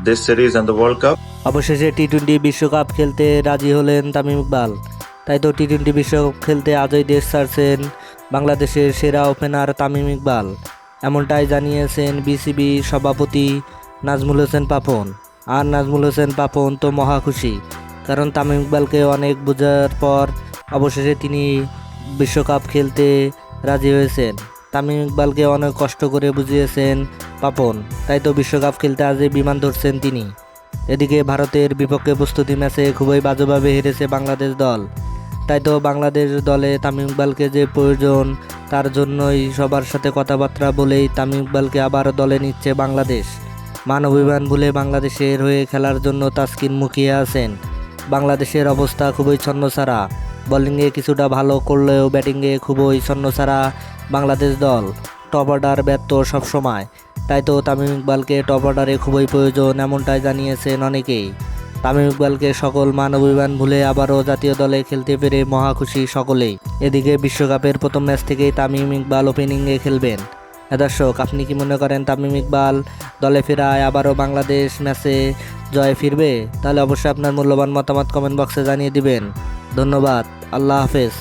this series and the World Cup. অবশেষে টি-20 বিশ্বকাপ খেলতে রাজি হলেন তামিম ইকবাল। তাই তো টি-20 বিশ্বকাপ খেলতে আজই দেশ ছাড়ছেন বাংলাদেশের সেরা ওপেনার তামিম ইকবাল। এমনটাই জানিয়েছেন বিসিবি সভাপতি নাজমুল হোসেন পাপন। আর নাজমুল হোসেন পাপন তো মহা খুশি, কারণ তামিম ইকবালকে অনেক বোঝার পর অবশেষে তিনি বিশ্বকাপ খেলতে রাজি হয়েছেন। তামিম ইকবালকে অনেক কষ্ট করে বুঝিয়েছেন পাপন, তাই তো বিশ্বকাপ খেলতে আজই বিমান ধরছেন তিনি। এদিকে ভারতের বিপক্ষে প্রস্তুতি ম্যাচে খুবই বাজেভাবে হেরেছে বাংলাদেশ দল। তাই তো বাংলাদেশ দলে তামিম ইকবালকে যে প্রয়োজন, তার জন্যই সবার সাথে কথাবার্তা বলেই তামিম ইকবালকে আবার দলে নিচ্ছে বাংলাদেশ। মান অভিমান ভুলে বাংলাদেশের হয়ে খেলার জন্য তাসকিন মুখিয়ে আছেন। বাংলাদেশের অবস্থা খুবই ছন্নছাড়া, বোলিংয়ে কিছুটা ভালো করলেও ব্যাটিংয়ে খুবই ছন্নছাড়া বাংলাদেশ দল। টপ অর্ডার ব্যর্থ সবসময়, তাই তো তামিম ইকবালকে টপ অর্ডারে খুবই প্রয়োজন, এমনটাই জানিয়েছেন অনেকেই। তামিম ইকবালকে সকল মান অভিমান ভুলে আবারও জাতীয় দলে খেলতে পেরে মহা খুশি সকলেই। এদিকে বিশ্বকাপের প্রথম ম্যাচ থেকেই তামিম ইকবাল ওপেনিংয়ে খেলবেন। দর্শক, আপনি কি মনে করেন তামিম ইকবাল দলে ফেরায় আবারও বাংলাদেশ ম্যাচে জয় ফিরবে? তাহলে অবশ্যই আপনার মূল্যবান মতামত কমেন্ট বক্সে জানিয়ে দিবেন। ধন্যবাদ। আল্লাহ হাফেজ।